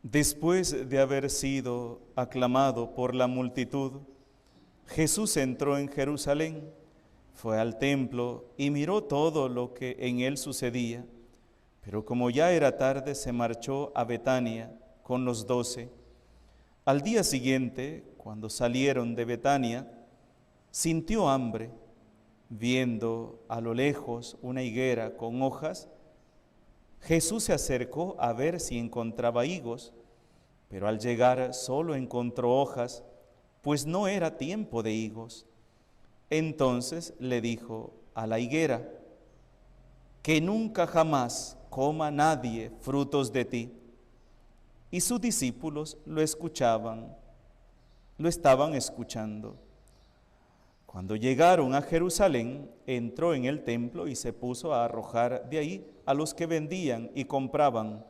Después de haber sido aclamado por la multitud, Jesús entró en Jerusalén, fue al templo y miró todo lo que en él sucedía. Pero como ya era tarde, se marchó a Betania con los 12. Al día siguiente, cuando salieron de Betania, sintió hambre. Viendo a lo lejos una higuera con hojas, Jesús se acercó a ver si encontraba higos, pero al llegar solo encontró hojas, pues no era tiempo de higos. Entonces le dijo a la higuera: que nunca jamás coma nadie frutos de ti. Y sus discípulos lo estaban escuchando. Cuando llegaron a Jerusalén, entró en el templo y se puso a arrojar de ahí a los que vendían y compraban.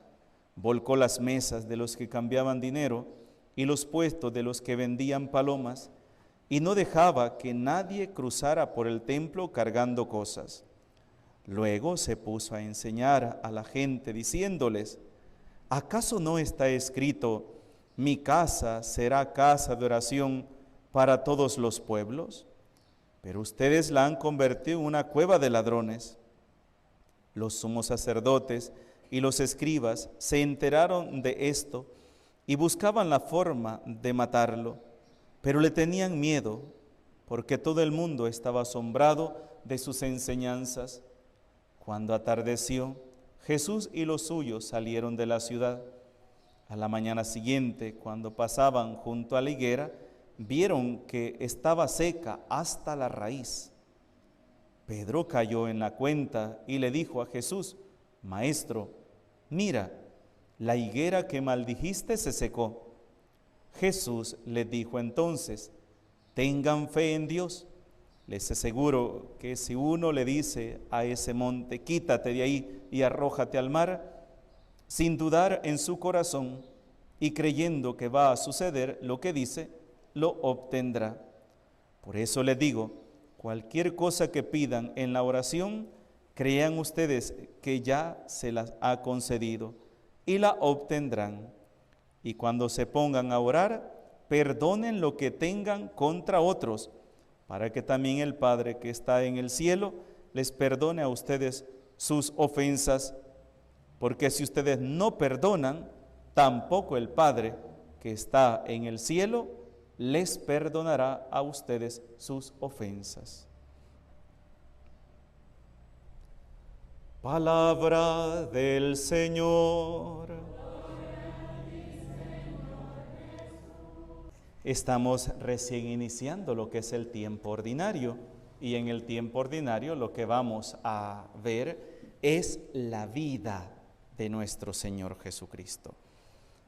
Volcó las mesas de los que cambiaban dinero y los puestos de los que vendían palomas, y no dejaba que nadie cruzara por el templo cargando cosas. Luego se puso a enseñar a la gente, diciéndoles: ¿acaso no está escrito: mi casa será casa de oración para todos los pueblos? Pero ustedes la han convertido en una cueva de ladrones. Los sumos sacerdotes y los escribas se enteraron de esto y buscaban la forma de matarlo, pero le tenían miedo, porque todo el mundo estaba asombrado de sus enseñanzas. Cuando atardeció, Jesús y los suyos salieron de la ciudad. A la mañana siguiente, cuando pasaban junto a la higuera, vieron que estaba seca hasta la raíz. Pedro cayó en la cuenta y le dijo a Jesús: Maestro, mira, la higuera que maldijiste se secó. Jesús les dijo entonces: tengan fe en Dios. Les aseguro que si uno le dice a ese monte: quítate de ahí y arrójate al mar, sin dudar en su corazón y creyendo que va a suceder lo que dice, lo obtendrá. Por eso les digo, cualquier cosa que pidan en la oración, crean ustedes que ya se las ha concedido y la obtendrán. Y cuando se pongan a orar, perdonen lo que tengan contra otros, para que también el Padre que está en el cielo les perdone a ustedes sus ofensas. Porque si ustedes no perdonan, tampoco el Padre que está en el cielo les perdonará a ustedes sus ofensas. Palabra del Señor. Estamos recién iniciando lo que es el tiempo ordinario, y en el tiempo ordinario lo que vamos a ver es la vida de nuestro Señor Jesucristo.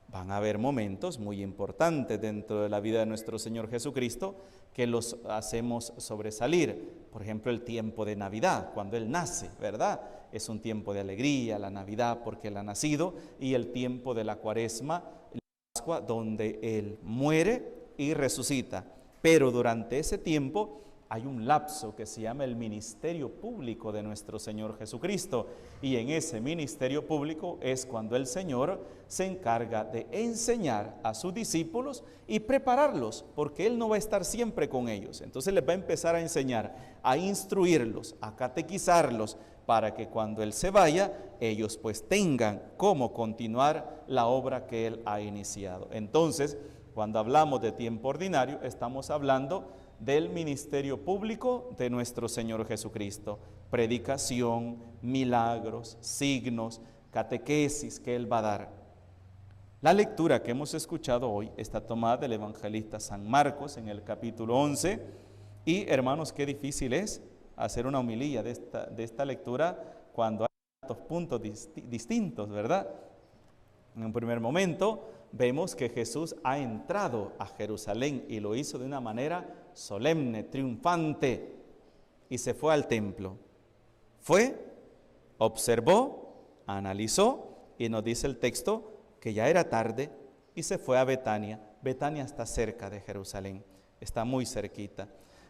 Van a haber momentos muy importantes dentro de la vida de nuestro Señor Jesucristo que los hacemos sobresalir. Por ejemplo, el tiempo de Navidad, cuando Él nace, ¿verdad? Es un tiempo de alegría, la Navidad porque Él ha nacido, y el tiempo de la Cuaresma, la Pascua, donde Él muere y resucita. Pero durante ese tiempo hay un lapso que se llama el ministerio público de nuestro Señor Jesucristo, y en ese ministerio público es cuando el Señor se encarga de enseñar a sus discípulos y prepararlos, porque Él no va a estar siempre con ellos. Entonces les va a empezar a enseñar, a instruirlos, a catequizarlos, para que cuando Él se vaya, ellos pues tengan cómo continuar la obra que Él ha iniciado. Entonces, cuando hablamos de tiempo ordinario, estamos hablando del ministerio público de nuestro Señor Jesucristo. Predicación, milagros, signos, catequesis que Él va a dar. La lectura que hemos escuchado hoy está tomada del evangelista San Marcos en el capítulo 11. Y hermanos, qué difícil es hacer una homilía de esta lectura cuando hay tantos puntos distintos, ¿verdad? En un primer momento vemos que Jesús ha entrado a Jerusalén y lo hizo de una manera solemne, triunfante, y se fue al templo. Fue, observó, analizó, y nos dice el texto que ya era tarde y se fue a Betania. Betania está cerca de Jerusalén, está muy cerquita.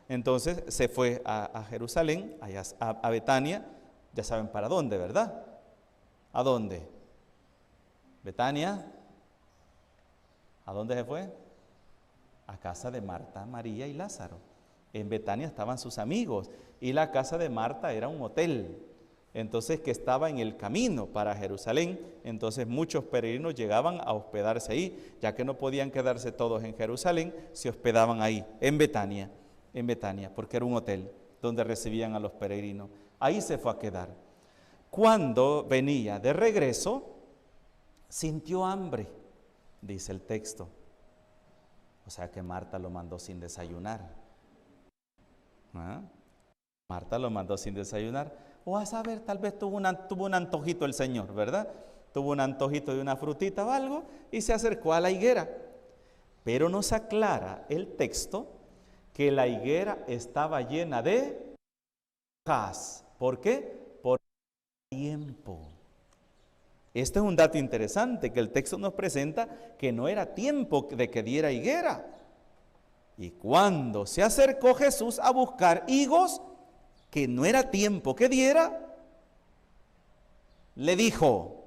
Entonces se fue a Jerusalén, allá a Betania. Ya saben para dónde, ¿verdad? ¿A dónde? Betania, ¿A dónde se fue? A casa de Marta, María y Lázaro. En Betania estaban sus amigos y la casa de Marta era un hotel, entonces que estaba en el camino para Jerusalén. Entonces muchos peregrinos llegaban a hospedarse ahí, ya que no podían quedarse todos en Jerusalén, se hospedaban ahí, en Betania, porque era un hotel donde recibían a los peregrinos. Ahí se fue a quedar. Cuando venía de regreso, sintió hambre, dice el texto. O sea que Marta lo mandó sin desayunar. ¿Ah? Marta lo mandó sin desayunar. O a saber, tal vez tuvo un antojito el Señor, ¿verdad? Tuvo un antojito de una frutita o algo y se acercó a la higuera. Pero nos aclara el texto que la higuera estaba llena de hojas. ¿Por qué? Por tiempo. Este es un dato interesante que el texto nos presenta, que no era tiempo de que diera higuera. Y cuando se acercó Jesús a buscar higos, que no era tiempo que diera, le dijo: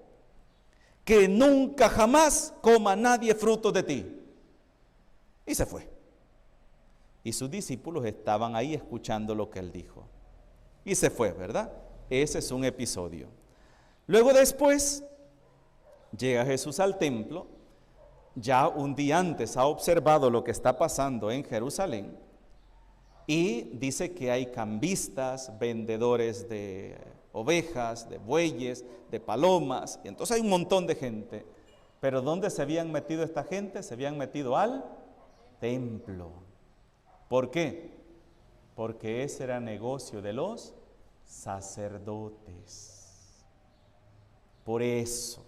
que nunca jamás coma nadie frutos de ti. Y se fue. Y sus discípulos estaban ahí escuchando lo que él dijo. Y se fue, ¿verdad? Ese es un episodio. Luego después, llega Jesús al templo. Ya un día antes ha observado lo que está pasando en Jerusalén y dice que hay cambistas, vendedores de ovejas, de bueyes, de palomas, y entonces hay un montón de gente. Pero ¿dónde se habían metido esta gente? Se habían metido al templo. ¿Por qué? Porque ese era negocio de los sacerdotes. Por eso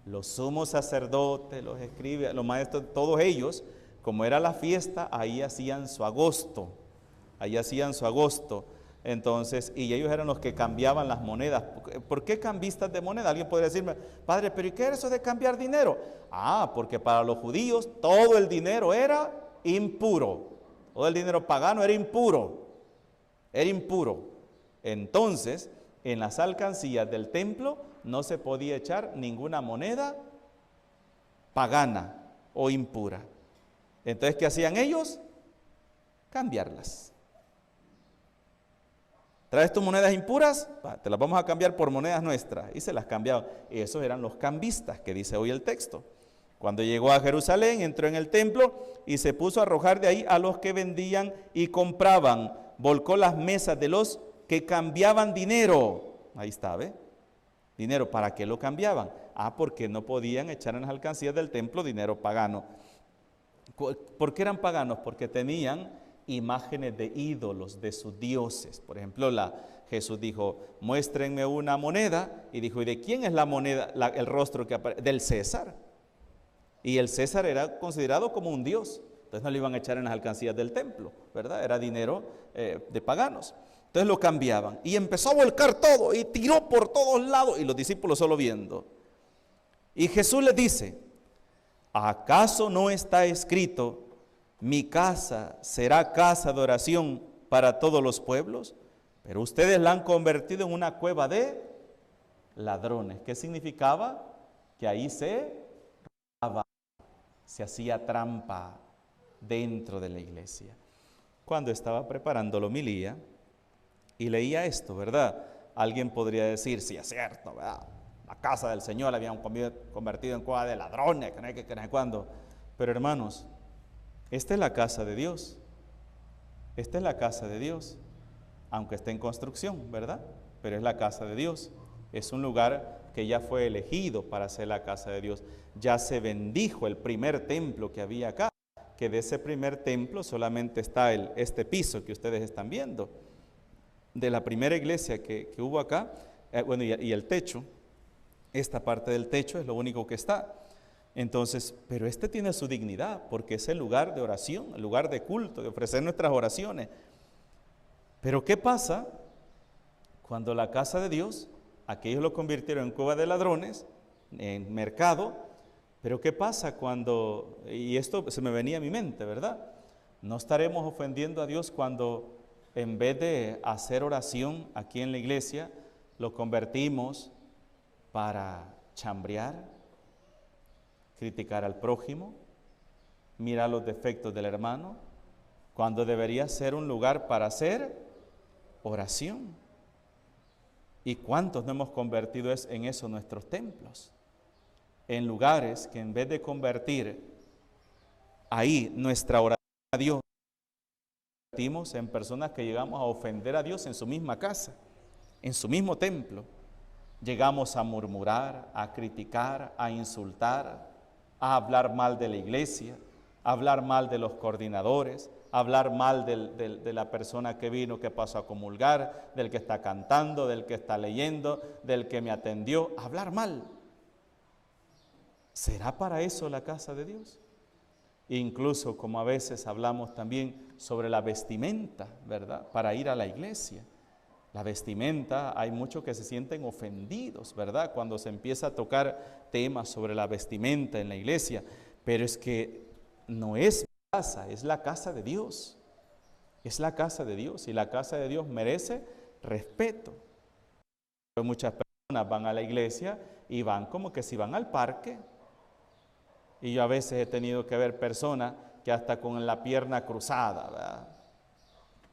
los sumos sacerdotes, los escribas, los maestros, todos ellos, como era la fiesta, ahí hacían su agosto. Entonces, y ellos eran los que cambiaban las monedas. ¿Por qué cambistas de moneda? Alguien podría decirme: padre, ¿pero y qué era eso de cambiar dinero? Porque para los judíos todo el dinero era impuro. Todo el dinero pagano era impuro. Entonces, en las alcancías del templo no se podía echar ninguna moneda pagana o impura. Entonces, ¿qué hacían ellos? Cambiarlas. ¿Traes tus monedas impuras? Te las vamos a cambiar por monedas nuestras. Y se las cambiaban. Esos eran los cambistas, que dice hoy el texto. Cuando llegó a Jerusalén, entró en el templo y se puso a arrojar de ahí a los que vendían y compraban. Volcó las mesas de los que cambiaban dinero. Ahí está, ¿ve? Dinero, ¿para qué lo cambiaban? Porque no podían echar en las alcancías del templo dinero pagano. ¿Por qué eran paganos? Porque tenían imágenes de ídolos, de sus dioses. Por ejemplo, Jesús dijo: muéstrenme una moneda, y dijo: ¿y de quién es la moneda, el rostro que aparece? Del César. Y el César era considerado como un dios, entonces no le iban a echar en las alcancías del templo, ¿verdad? Era dinero de paganos. Entonces lo cambiaban y empezó a volcar todo y tiró por todos lados y los discípulos solo viendo. Y Jesús les dice: ¿acaso no está escrito: mi casa será casa de oración para todos los pueblos? Pero ustedes la han convertido en una cueva de ladrones. ¿Qué significaba? Que ahí se robaba, se hacía trampa dentro de la iglesia. Cuando estaba preparando la homilía y leía esto, ¿verdad? Alguien podría decir: sí, es cierto, ¿verdad? La casa del Señor la habían convertido en cueva de ladrones, que no hay que no sé cuándo. Pero hermanos, esta es la casa de Dios. Esta es la casa de Dios, aunque esté en construcción, ¿verdad? Pero es la casa de Dios. Es un lugar que ya fue elegido para ser la casa de Dios. Ya se bendijo el primer templo que había acá, que de ese primer templo solamente está este piso que ustedes están viendo. De la primera iglesia que hubo acá, y el techo, esta parte del techo es lo único que está. Entonces, pero este tiene su dignidad, porque es el lugar de oración, el lugar de culto, de ofrecer nuestras oraciones. Pero ¿qué pasa cuando la casa de Dios, aquellos lo convirtieron en cueva de ladrones, en mercado? Pero ¿qué pasa cuando, y esto se me venía a mi mente, ¿verdad? ¿No estaremos ofendiendo a Dios cuando en vez de hacer oración aquí en la iglesia, lo convertimos para chambrear, criticar al prójimo, mira los defectos del hermano, cuando debería ser un lugar para hacer oración. ¿Y cuántos no hemos convertido en eso nuestros templos? En lugares que en vez de convertir ahí nuestra oración a Dios, convertimos en personas que llegamos a ofender a Dios en su misma casa, en su mismo templo. Llegamos a murmurar, a criticar, a insultar, a hablar mal de la iglesia, a hablar mal de los coordinadores, a hablar mal de la persona que vino, que pasó a comulgar, del que está cantando, del que está leyendo, del que me atendió, a hablar mal. ¿Será para eso la casa de Dios? Incluso como a veces hablamos también sobre la vestimenta, ¿verdad? Para ir a la iglesia. La vestimenta, hay muchos que se sienten ofendidos, ¿verdad? Cuando se empieza a tocar temas sobre la vestimenta en la iglesia. Pero es que no es mi casa, es la casa de Dios. Es la casa de Dios y la casa de Dios merece respeto. Muchas personas van a la iglesia y van como que si van al parque. Y yo a veces he tenido que ver personas que hasta con la pierna cruzada, ¿verdad?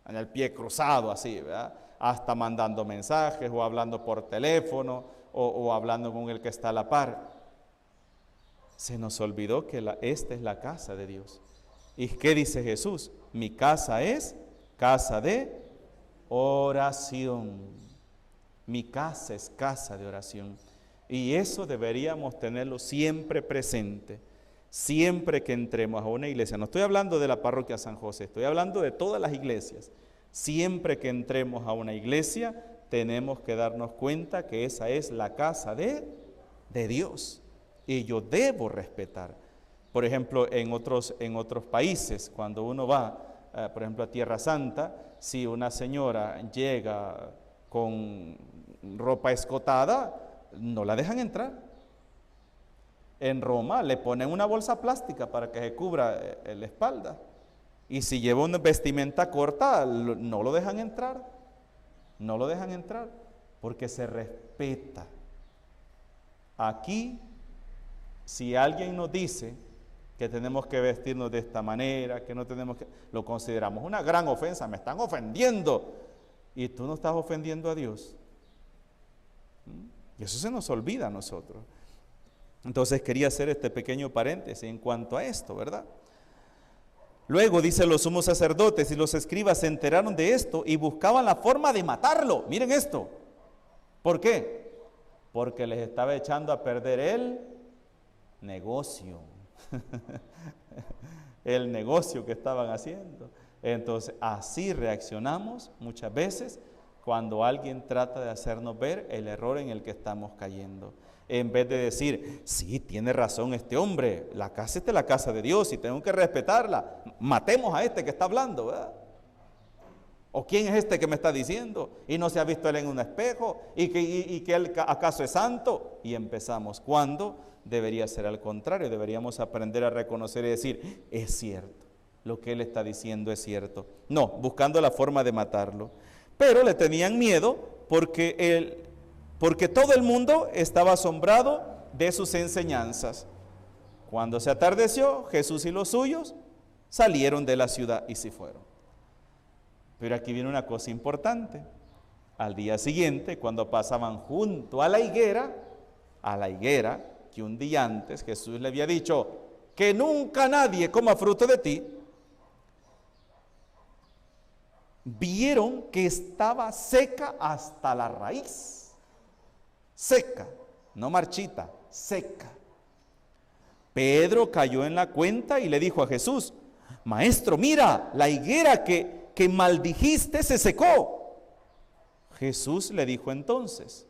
En el pie cruzado así, ¿verdad? Hasta mandando mensajes o hablando por teléfono o hablando con el que está a la par. Se nos olvidó que esta es la casa de Dios. ¿Y qué dice Jesús? Mi casa es casa de oración. Mi casa es casa de oración. Y eso deberíamos tenerlo siempre presente. Siempre que entremos a una iglesia, no estoy hablando de la parroquia San José, estoy hablando de todas las iglesias. Siempre que entremos a una iglesia, tenemos que darnos cuenta que esa es la casa de Dios. Y yo debo respetar. Por ejemplo, en otros países, cuando uno va, por ejemplo, a Tierra Santa, si una señora llega con ropa escotada, no la dejan entrar. En Roma le ponen una bolsa plástica para que se cubra la espalda. Y si lleva una vestimenta corta, no lo dejan entrar. No lo dejan entrar porque se respeta. Aquí, si alguien nos dice que tenemos que vestirnos de esta manera, que no tenemos que, lo consideramos una gran ofensa, me están ofendiendo. Y tú no estás ofendiendo a Dios. Y eso se nos olvida a nosotros. Entonces quería hacer este pequeño paréntesis en cuanto a esto, ¿verdad? Luego dice, los sumos sacerdotes y los escribas se enteraron de esto y buscaban la forma de matarlo. Miren esto. ¿Por qué? Porque les estaba echando a perder el negocio. El negocio que estaban haciendo. Entonces, así reaccionamos muchas veces cuando alguien trata de hacernos ver el error en el que estamos cayendo. En vez de decir, sí, tiene razón este hombre, la casa es la casa de Dios y tengo que respetarla. Matemos a este que está hablando, ¿verdad? ¿O quién es este que me está diciendo? Y no se ha visto él en un espejo y que él acaso es santo. Y empezamos, cuando debería ser al contrario, deberíamos aprender a reconocer y decir, es cierto, lo que él está diciendo es cierto. No, buscando la forma de matarlo. Pero le tenían miedo porque todo el mundo estaba asombrado de sus enseñanzas. Cuando se atardeció, Jesús y los suyos salieron de la ciudad y se fueron. Pero aquí viene una cosa importante. Al día siguiente, cuando pasaban junto a la higuera, que un día antes Jesús le había dicho que nunca nadie coma fruto de ti, vieron que estaba seca hasta la raíz. Seca, no marchita, seca. Pedro cayó en la cuenta y le dijo a Jesús, Maestro, mira, la higuera que maldijiste se secó. Jesús le dijo entonces,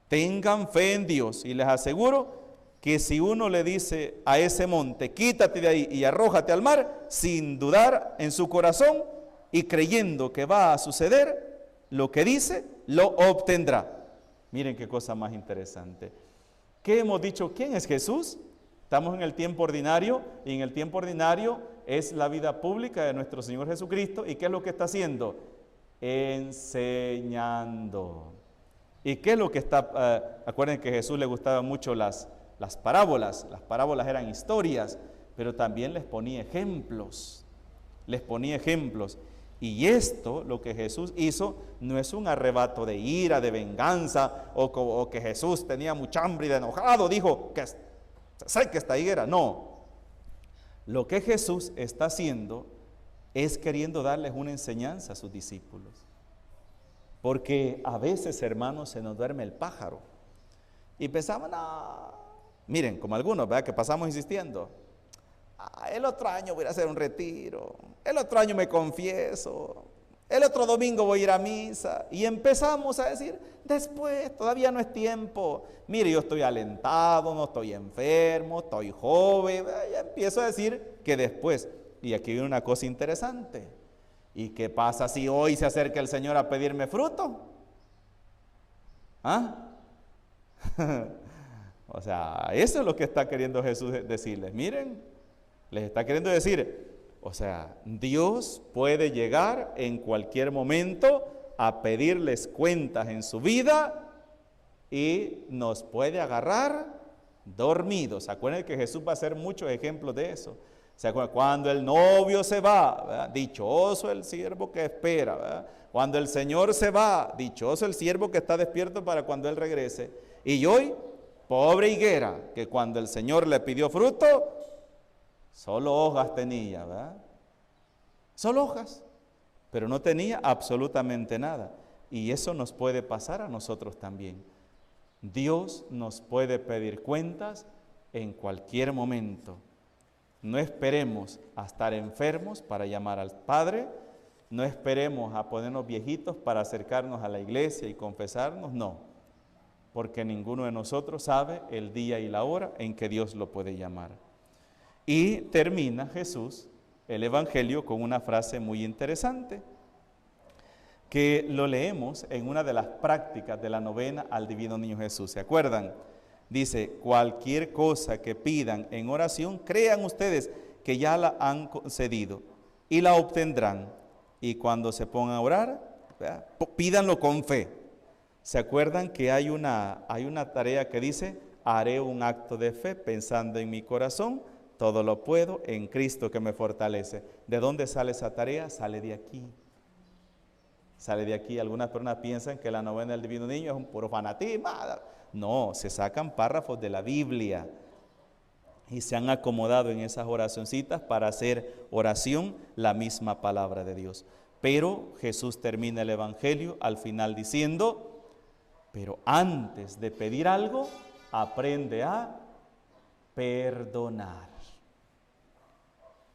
tengan fe en Dios, y les aseguro que si uno le dice a ese monte, quítate de ahí y arrójate al mar, sin dudar en su corazón y creyendo que va a suceder lo que dice, lo obtendrá. Miren qué cosa más interesante. ¿Qué hemos dicho? ¿Quién es Jesús? Estamos en el tiempo ordinario, y en el tiempo ordinario es la vida pública de nuestro Señor Jesucristo. ¿Y qué es lo que está haciendo? Enseñando. ¿Y qué es lo que está? Acuérdense que a Jesús le gustaban mucho las parábolas. Las parábolas eran historias pero también les ponía ejemplos. Y esto, lo que Jesús hizo, no es un arrebato de ira, de venganza, o que Jesús tenía mucha hambre y de enojado dijo que sé que esta higuera. No, lo que Jesús está haciendo es queriendo darles una enseñanza a sus discípulos. Porque a veces, hermanos, se nos duerme el pájaro. Y pensamos, no, miren, como algunos, ¿verdad? Que pasamos insistiendo. El otro año voy a hacer un retiro, el otro año me confieso, el otro domingo voy a ir a misa. Y empezamos a decir, después, todavía no es tiempo. Mire, yo estoy alentado, no estoy enfermo, estoy joven. Ya empiezo a decir que después. Y aquí viene una cosa interesante. ¿Y qué pasa si hoy se acerca el Señor a pedirme fruto? ¿Ah? O sea, eso es lo que está queriendo Jesús decirles. Miren, les está queriendo decir, o sea, Dios puede llegar en cualquier momento a pedirles cuentas en su vida y nos puede agarrar dormidos. Acuérdense que Jesús va a hacer muchos ejemplos de eso. ¿Se acuerdan? Cuando el novio se va, ¿verdad? Dichoso el siervo que espera, ¿verdad? Cuando el Señor se va, dichoso el siervo que está despierto para cuando Él regrese. Y hoy, pobre higuera, que cuando el Señor le pidió fruto, solo hojas tenía, ¿verdad? Solo hojas, pero no tenía absolutamente nada. Y eso nos puede pasar a nosotros también. Dios nos puede pedir cuentas en cualquier momento. No esperemos a estar enfermos para llamar al Padre, no esperemos a ponernos viejitos para acercarnos a la iglesia y confesarnos, no, porque ninguno de nosotros sabe el día y la hora en que Dios lo puede llamar. Y termina Jesús el Evangelio con una frase muy interesante, que lo leemos en una de las prácticas de la novena al Divino Niño Jesús. ¿Se acuerdan? Dice, cualquier cosa que pidan en oración, crean ustedes que ya la han concedido y la obtendrán. Y cuando se pongan a orar, ¿verdad? Pídanlo con fe. ¿Se acuerdan que hay una tarea que dice, haré un acto de fe pensando en mi corazón, todo lo puedo en Cristo que me fortalece? ¿De dónde sale esa tarea? Sale de aquí. Sale de aquí. Algunas personas piensan que la novena del Divino Niño es un puro fanatismo. No, se sacan párrafos de la Biblia y se han acomodado en esas oracioncitas para hacer oración la misma palabra de Dios. Pero Jesús termina el Evangelio al final diciendo, pero antes de pedir algo, aprende a perdonar.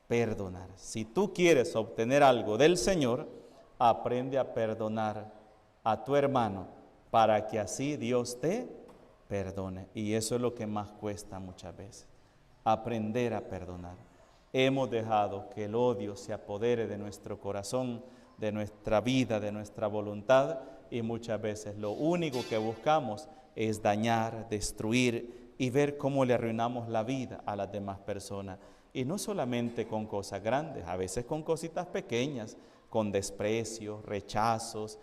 Perdonar. Si tú quieres obtener algo del Señor, aprende a perdonar a tu hermano para que así Dios te perdone. Y eso es lo que más cuesta muchas veces, aprender a perdonar. Hemos dejado que el odio se apodere de nuestro corazón, de nuestra vida, de nuestra voluntad, y muchas veces lo único que buscamos es dañar, destruir y ver cómo le arruinamos la vida a las demás personas. Y no solamente con cosas grandes, a veces con cositas pequeñas, con desprecios, rechazos,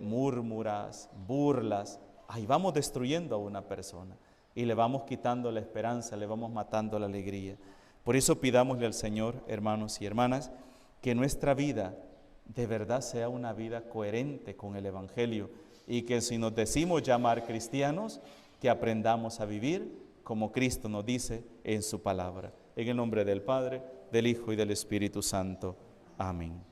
murmuras, burlas. Ahí vamos destruyendo a una persona y le vamos quitando la esperanza, le vamos matando la alegría. Por eso pidámosle al Señor, hermanos y hermanas, que nuestra vida de verdad sea una vida coherente con el Evangelio y que si nos decimos llamar cristianos, que aprendamos a vivir como Cristo nos dice en su palabra. En el nombre del Padre, del Hijo y del Espíritu Santo. Amén.